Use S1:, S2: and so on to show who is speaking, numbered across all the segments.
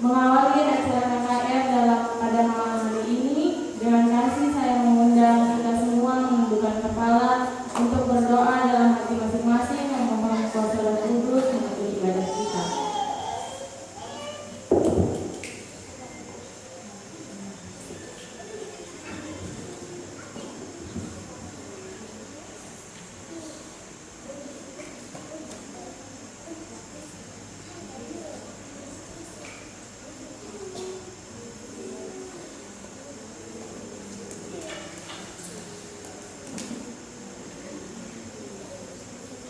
S1: Mengawali acara KKR pada malam hari ini, dengan kasih saya mengundang kita semua menundukkan kepala untuk berdoa dalam hati masing-masing yang memohon kuasa Roh Kudus menuntun ibadah kita.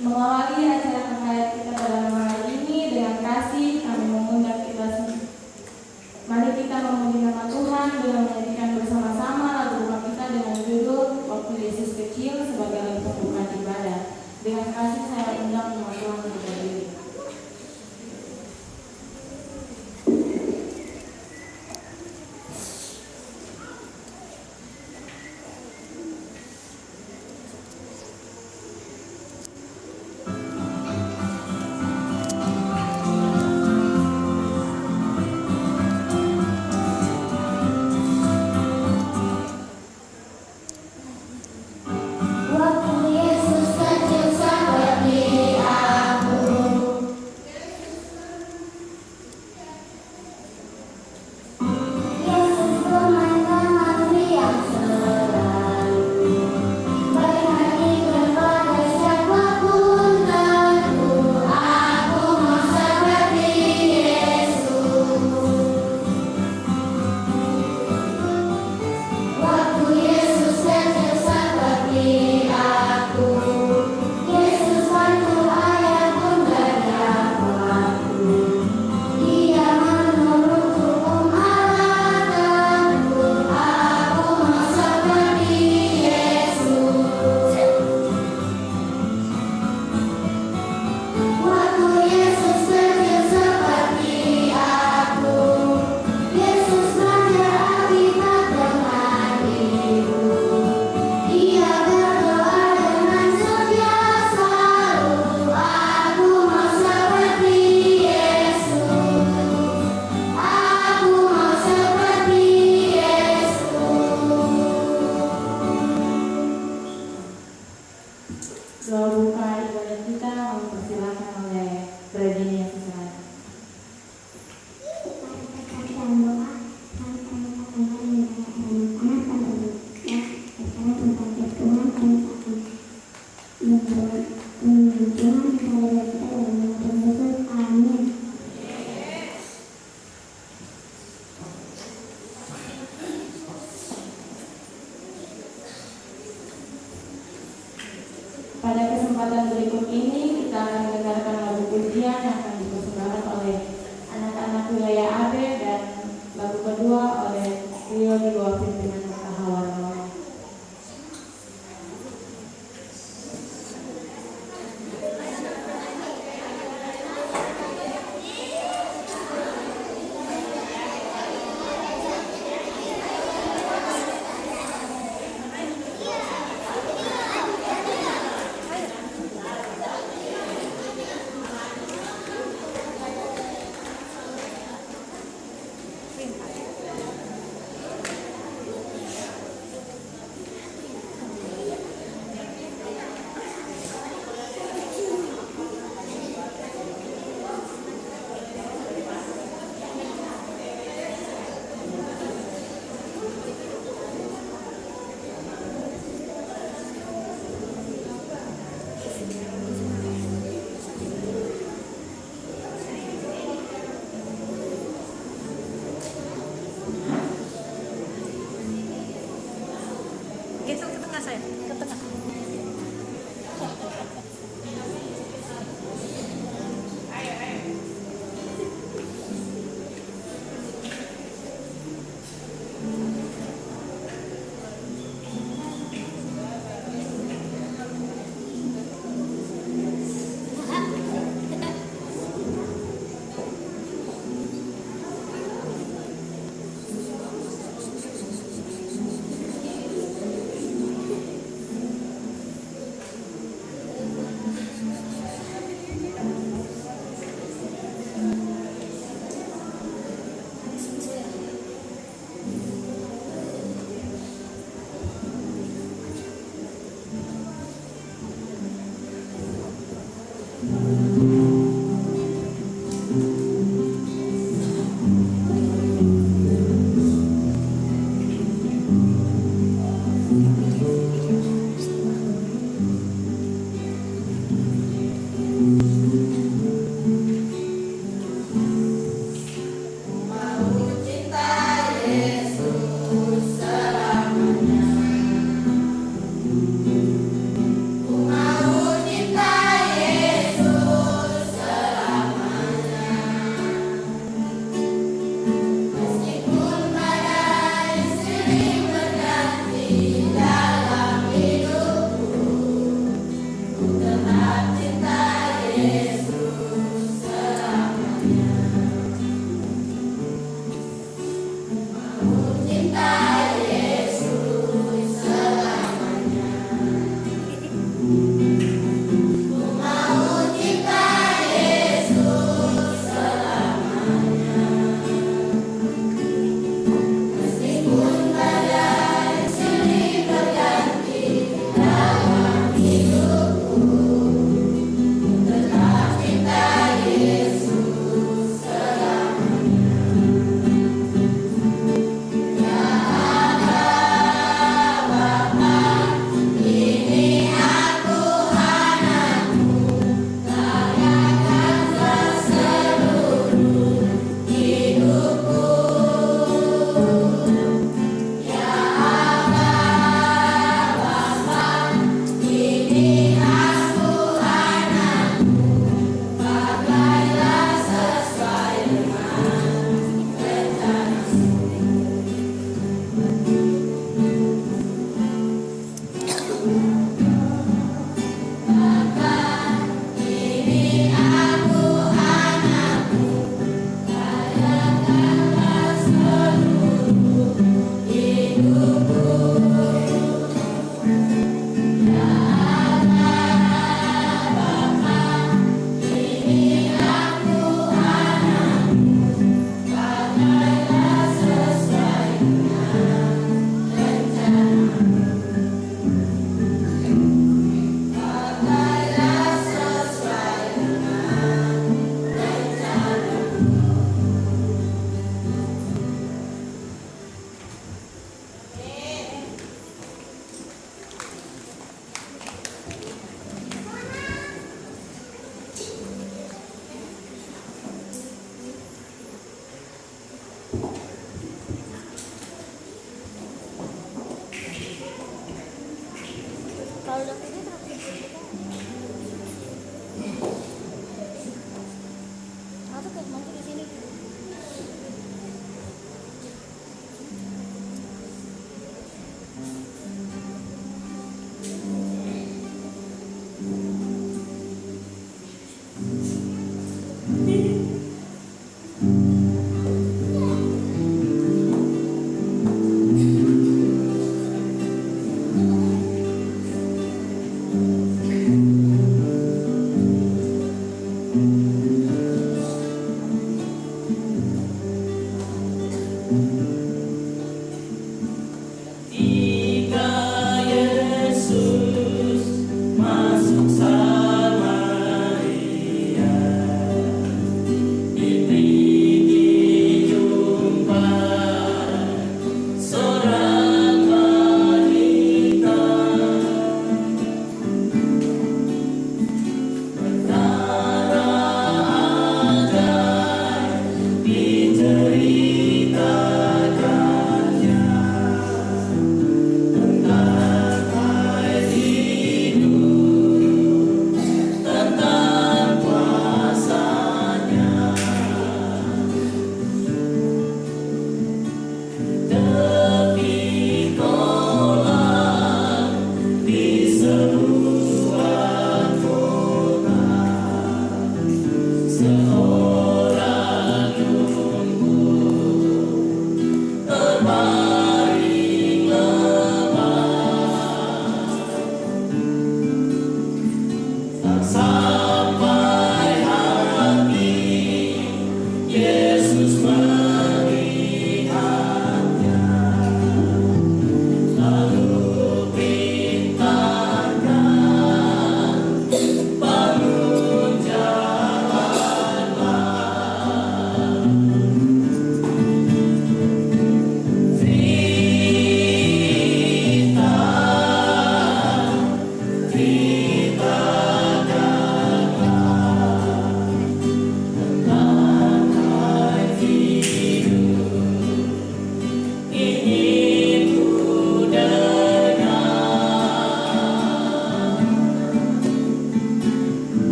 S1: Mengawali acara KKR kita pada malam hari ini, dengan kasih kami mengundang kita semua. Mari kita memuji nama Tuhan dengan menyanyikan bersama-sama lagu rumah kita dengan judul Waktu Yesus Kecil sebagai lagu pembukaan ibadah. Dengan kasih saya undang nama Tuhan untuk berdiri. Doa buka ibadah kita mempersilahkan oleh Bradini yang sesuai. Pada kesempatan berikut ini kita akan mendengarkan lagu pujian yang akan dipersembahkan oleh anak-anak wilayah AB dan lagu kedua oleh trio di bawah pimpinan Kak Hawarno.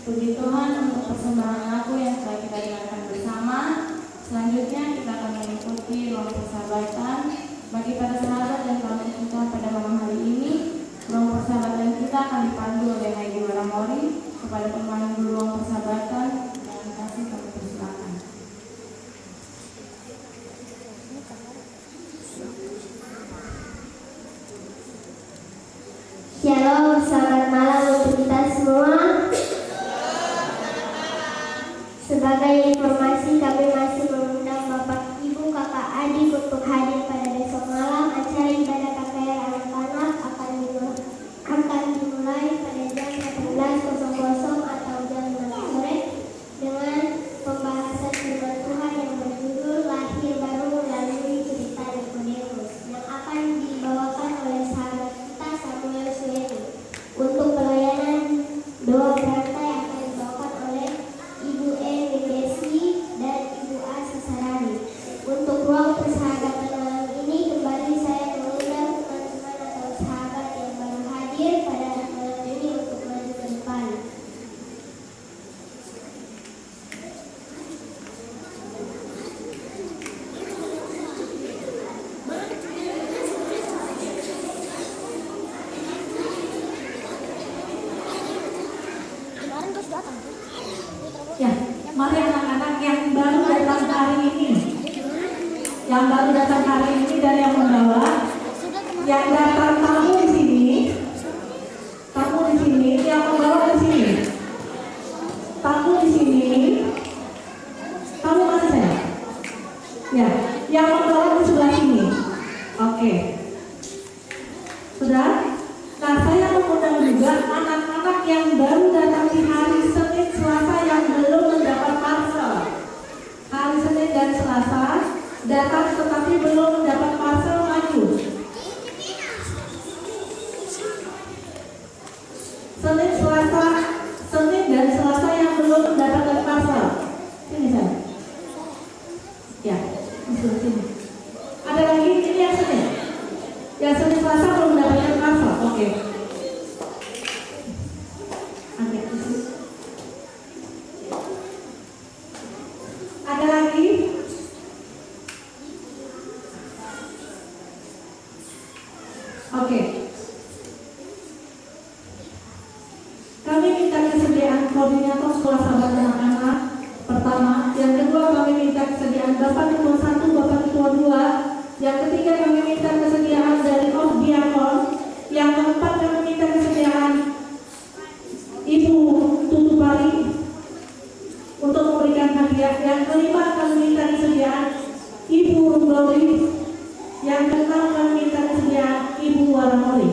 S1: Puji Tuhan untuk persembahan lagu yang telah kita dengarkan bersama. Selanjutnya kita akan mengikuti ruang persahabatan. Bagi para sahabat dan tamu kita pada malam hari ini, ruang persahabatan kita akan dipandu oleh Heidi Waramori. Kepada pemandu ruang persahabatan, dan kasih kami persilakan.
S2: Shalom, selamat malam untuk kita semua. Sebagai informasi, kami masih mengundang Bapak, Ibu, Kakak, Adik untuk hadir pada besok malam. Acara ibadah KKR anak-anak akan dimulai pada jam 18.00 atau jam 6 sore dengan pembahasan firman Tuhan yang berjudul Lahir Baru Melalui Cerita Nikodemus yang akan dibawakan oleh sahabat kita Samuel Suedi. Untuk hadir pada malam ini untuk maju ke depan.
S3: Ya, mari anak-anak yang baru datang hari ini, dan yang membawa, yang datang tamu di sini, yang membawa di sini, tamu di sini, tamu mana saya? Ya, yang membawa di sebelah sini. Oke, sudah. Nah, saya mengundang juga anak-anak yang baru datang di hari Senin, Selasa yang belum mendapat parcel. Hari Senin dan Selasa datang tetapi belum mendapat parcel, maju. Senin dan Selasa yang belum mendapatkan parcel. Sini saya. Ya, di sini. Ada lagi ini yang Senin. Yang Senin Selasa belum mendapatkan parcel. Oke. Ada lagi? Oke. Kami minta kesediaan koordinator sekolah sahabat anak-anak pertama. Yang kedua kami minta kesediaan Bapak Ketua 1, Bapak Ketua 2. Yang ketiga kami minta kesediaan dari Diakon. Yang keempat kami minta kesediaan Ibu Tutupari untuk memberikan hadiah. Yang kelima kami minta kesediaan Ibu Rumbawi. Yang keenam kami minta kesediaan Ibu Waramori.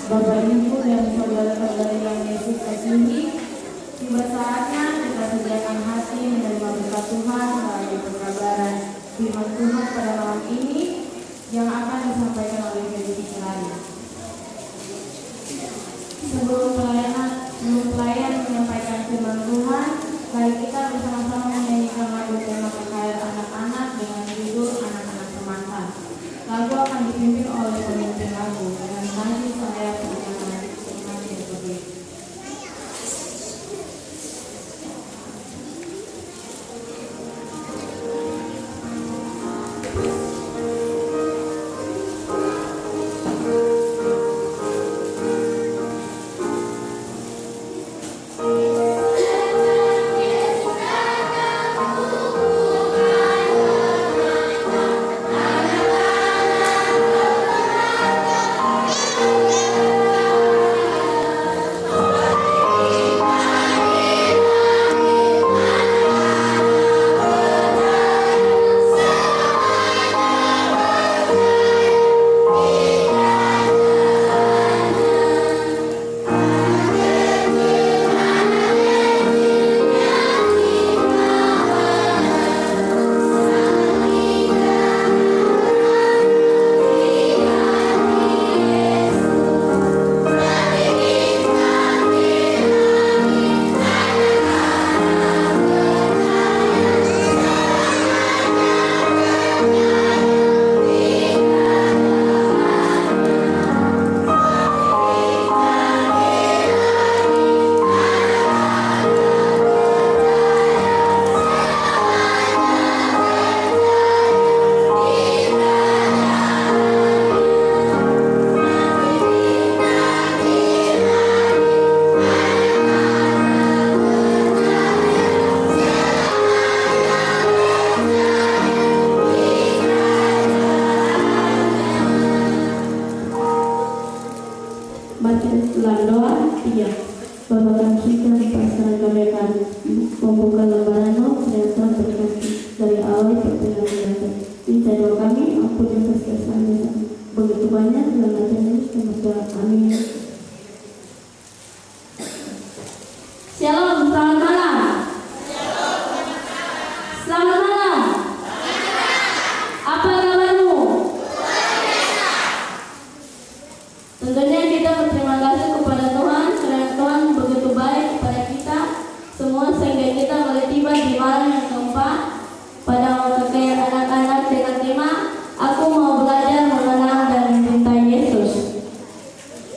S1: Bapak Ibu dan saudara-saudara yang Yesus kasihi, tiba saatnya kita sediakan hati menerima berkat Tuhan melalui pengkabaran firman Tuhan pada malam ini yang akan disampaikan oleh Fedi Kirani. Sebelum pelayan menyampaikan firman Tuhan, mari kita bersama-sama menyanyikan lagu tema kekayaan anak-anak dengan judul Anak-anak Semata. Lagu akan dipimpin oleh pemimpin lagu dengan nyanyi saya perkenalkan nyanyi seperti itu.
S4: Shalom, selamat malam. Selamat malam. Apa kabarmu? Tentunya kita berterima kasih kepada Tuhan karena Tuhan begitu baik kepada kita semua sehingga kita boleh tiba di malam yang keempat pada kekayaan anak-anak dengan tema Aku mau belajar mengenal dan mencintai Yesus.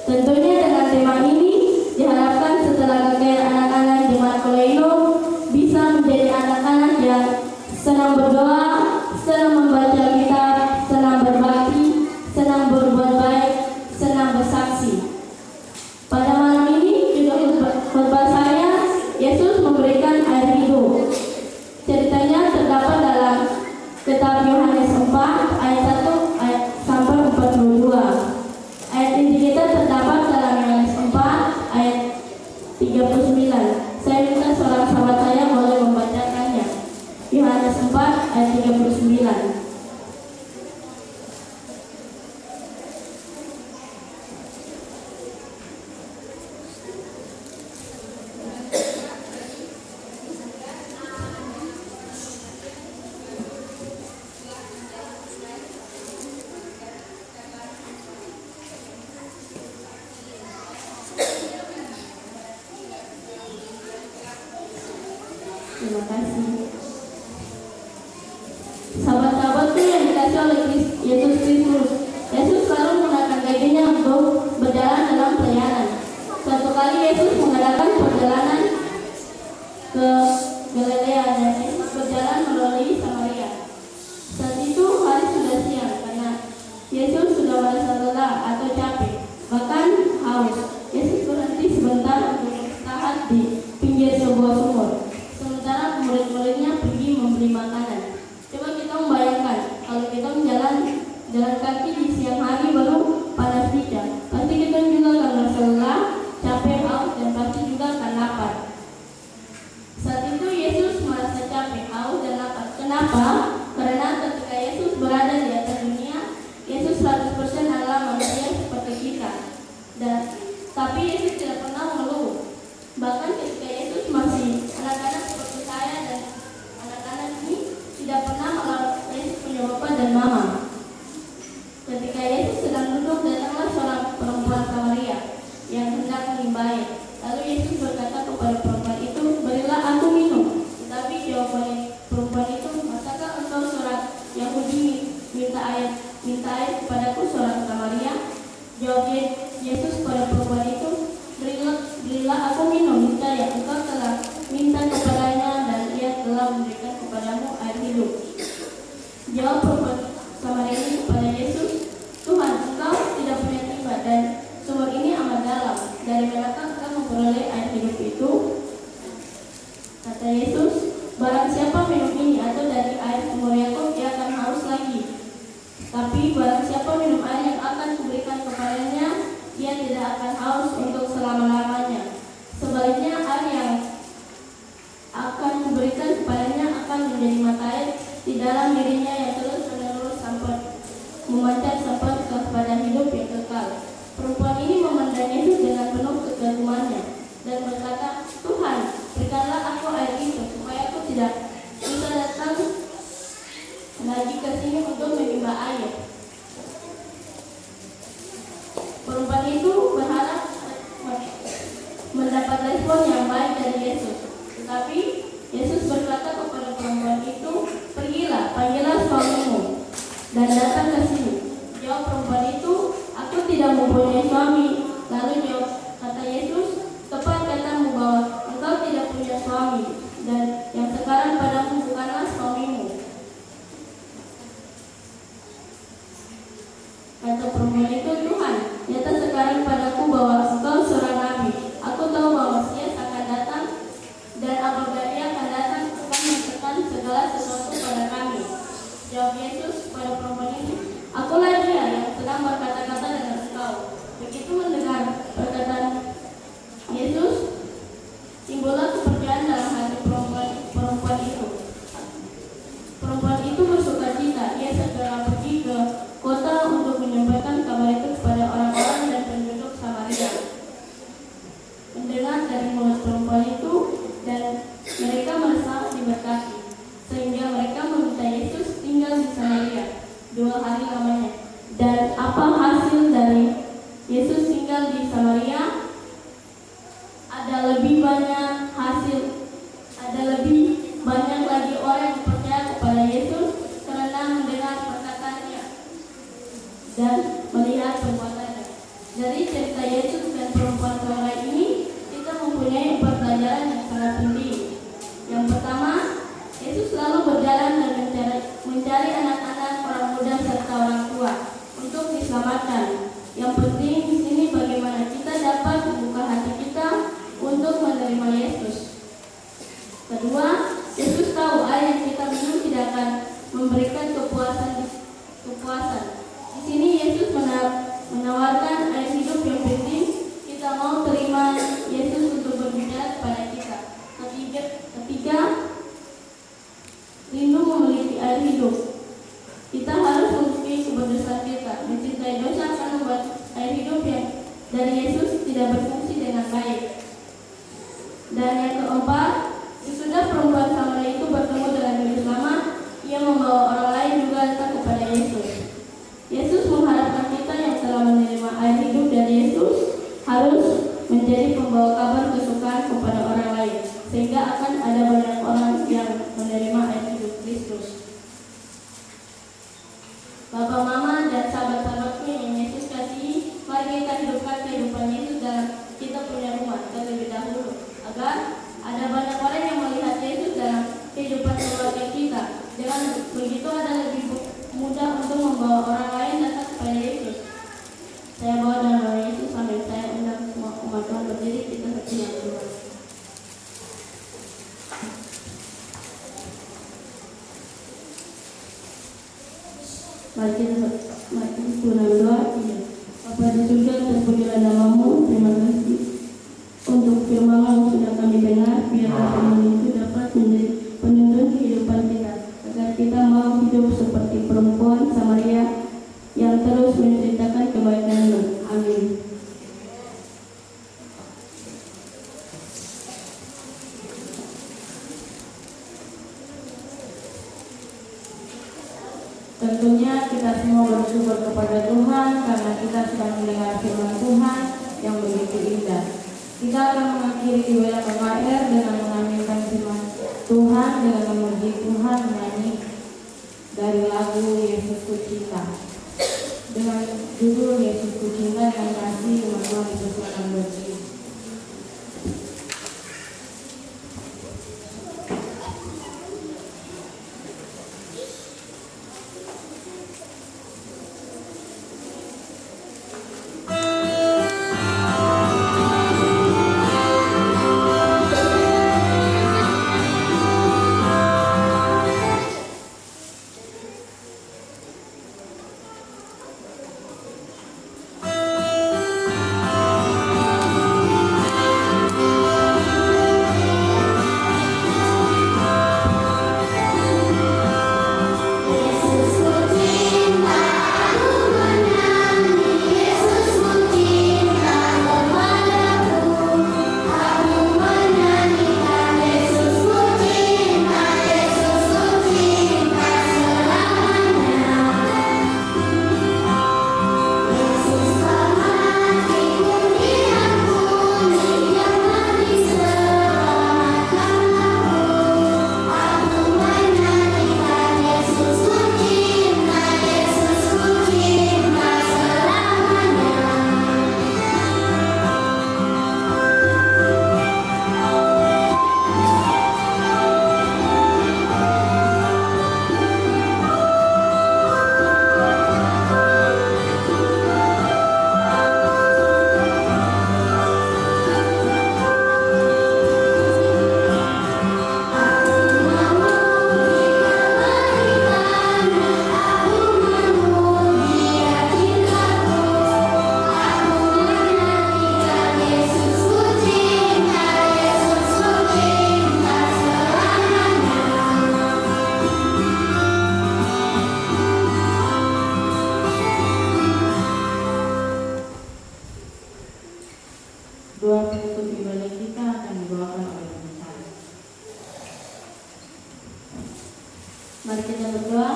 S4: Tentunya dengan tema ini diharapkan setelah kekayaan anak-anak Jemaat Koleino bisa menjadi anak-anak yang senang berdoa, senang membaca kitab, senang berbakti, senang berbuat baik, senang bersaksi. Pada malam ini juga khotbah saya, Yesus memberikan air hidup. Ceritanya terdapat dalam kitab Yohanes 4 ayat 1 ayat sampai 42. Ayat inti kita terdapat dalam Yohanes 4 ayat 39. Saya minta seorang sahabat saya boleh membacakannya. Yohanes 4 ayat 39. Terima kasih. Sahabat-sahabatku yang dikasih oleh Yesus Kristus, Yesus selalu menggunakan kakinya untuk berjalan dalam perjalanan. Suatu kali Yesus mengadakan perjalanan ke Galilea dan Yesus berjalan melalui Samaria. Saat itu hari sudah siang karena Yesus sudah merasa lelah atau capek, bahkan haus. Yesus berhenti sebentar untuk beristirahat di pinggir sebuah sumur. Sementara murid-muridnya pergi membeli makanan. Coba kita membayangkan kalau kita jalan kaki di siang hari baru panas dingin. Pasti kita juga akan merasa lelah, capek, haus, dan pasti juga akan lapar. Saat itu Yesus merasa capek, haus, dan lapar. Kenapa? Karena ketika Yesus berada di atas dunia, Yesus 100% adalah manusia seperti kita. Dan dan Mama. Ketika Yesus sedang duduk, datanglah seorang perempuan Samaria yang hendak menimba. Lalu Yesus berkata kepada perempuan itu, "Berilah aku minum." Tetapi jawaban perempuan itu, "Masakah engkau seorang Yahudi minta air kepadaku, seorang Samaria?" Jawab Yesus kepada perempuan itu, Berilah aku minum. Niscaya engkau telah minta kepadanya dan ia telah memberikan kepadamu air hidup. Jawab perempuan Samaria ini kepada Yesus, "Tuhan, engkau tidak punya timba dan sumur ini amat dalam. Dari manakah engkau memperoleh air hidup itu?" Kata Yesus, "Barang siapa minum ini atau dari air sumur Yakub, ia akan haus lagi. Tapi barang siapa minum air yang akan kuberikan kepadanya, ia tidak akan haus untuk selama-lamanya. Sebaliknya, air yang akan kuberikan kepadanya akan menjadi mata air di dalam dirinya yang terus-menerus sampai memancar sampai kepada hidup yang kekal." Perempuan ini memandang Yesus dengan penuh kekagumannya dan berkata, "Tuhan, berikanlah aku air itu supaya aku tidak bisa datang lagi ke sini untuk menimba air." Perempuan itu berharap mendapat respon yang baik dari Yesus. Tetapi Yesus berkata kepada perempuan itu, "Pergilah, panggillah suamimu dan datang ke sini." Jawab perempuan itu, "Aku tidak mempunyai suami." Lalu kata Yesus, "Tepat katamu bahwa engkau tidak punya suami, dan yang sekarang padamu bukanlah suamimu." Kata perempuan itu, "Tuhan, nyata sekarang padaku bahwa engkau seorang nabi. Aku tahu bahwa Mesias akan datang, dan apabila ia akan datang, akan menyatakan segala sesuatu pada kami." Jawab Yesus kepada perempuan itu, "Akulah dia yang sedang berkata-kata dengan engkau." Begitu mendengar perkataan Yesus, timbullah kepercayaan dalam hati perempuan itu. Perempuan itu bersukacita. Ia segera pergi ke kota untuk menyampaikan kabar itu kepada orang-orang dan penduduk Samaria. Mendengar dari mulut perempuan itu, dan mereka merasa diberkati, sehingga mereka meminta Yesus tinggal di Samaria 2 hari lamanya. Dan apa hasil dari Yesus tinggal di Samaria? Ada lebih banyak lagi orang yang percaya kepada Yesus karena mendengar perkataannya dan melihat perbuatannya. Dari cerita Yesus dan perempuan Samaria ini, kita mempunyai 4 pelajaran yang sangat penting. Yang pertama, Yesus selalu berjalan dan mencari anak-anak, orang muda serta orang tua untuk diselamatkan. Yang penting di sini bagaimana kita dapat membuka hati kita untuk menerima Yesus. Kedua, Yesus tahu air yang kita minum tidak akan memberikan kepuasan. Di sini Yesus menawarkan air hidup yang penting kita mau terima Yesus untuk berbicara kepada kita. Ketiga, rindu memiliki air hidup. Kita harus mengakui keberdosan kita. Mencintai dosa akan membuat air hidup yang dari Yesus tidak berfungsi dengan baik. Dan yang keempat, sesudah perempuan Samaria itu bertemu dengan Juru Selamat, ia membawa orang lain juga datang kepada Yesus. Yesus mengharapkan kita yang telah menerima air hidup dari Yesus harus menjadi pembawa kabar kesukaan kepada orang lain, sehingga akan ada banyak orang yang menerima air hidup Kristus. Bapak, Mama, dan sahabat-sahabatku yang Yesus kasihi, mari kita hidupkan kehidupan Yesus dalam kita punya rumah terlebih dahulu, agar ada banyak orang yang melihat Yesus dalam kehidupan keluarga kita. Dengan begitu ada lebih mudah untuk membawa orang lain datang kepada Yesus. Saya bawa dalam nama Yesus sambil saya undang semua umat Tuhan berdiri, kita berdoa dulu. Mari kita berdoa. Bapa di surga, terpujilah namamu. Terima kasih untuk firman yang sudah kami dengar. Biarlah firman itu dapat menjadi penuntun kehidupan kita, agar kita mau hidup seperti perempuan Samaria yang terus menceritakan kebaikan-Mu. Amin.
S1: Tentunya kita semua bersyukur kepada Tuhan karena kita sedang mendengar firman Tuhan yang begitu indah. Kita akan mengakhiri ibadah KKR dengan mengaminkan firman Tuhan dengan memuji Tuhan menyanyi dari lagu Yesus Ku Cinta. Dengan judul Yesus Ku Cinta dan kasih umat Tuhan Yesus akan berdiri. Doa penutup ibadah kita akan dibawakan oleh pembicara.
S4: Mari kita berdoa.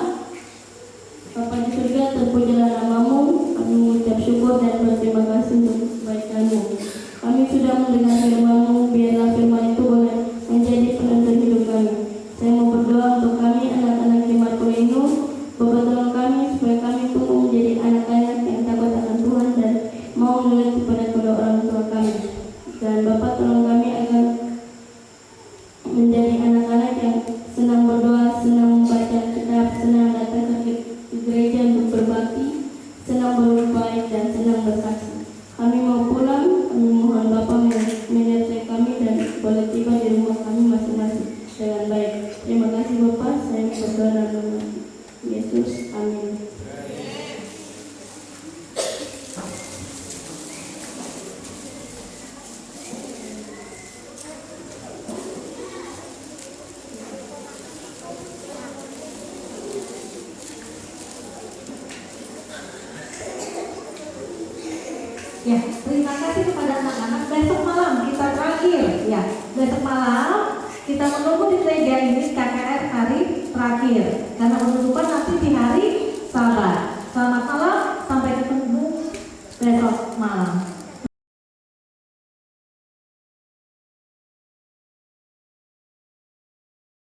S4: Bapa di surga, terpujilah namamu. Kami mengucap syukur dan berterima kasih untuk kebaikan-Mu. Kami sudah mendengar firman-Mu, biarlah firman itu boleh menjadi penuntun hidup kami. Saya mau berdoa untuk kami, anak-anak Jemaat Pleno. Bapa tolong kami supaya kami tumbuh menjadi anak-anak yang takut akan Tuhan dan mau menurut kepada kedua orang tua kami. Dan Bapa tolong kami agar menjadi anak-anak yang senang berdoa, senang membaca kitab, senang datang ke gereja untuk berbakti, senang berbuat baik dan senang bersaksi. Kami mau pulang, kami mohon Bapa menyertai kami dan boleh tiba di rumah kami masing-masing dengan baik. Terima kasih Bapa, saya berdoa dalam nama Yesus, amin.
S3: Ya, terima kasih kepada anak-anak. Besok malam kita terakhir. Ya, besok malam kita menunggu di gereja ini KKR hari terakhir. Karena untuk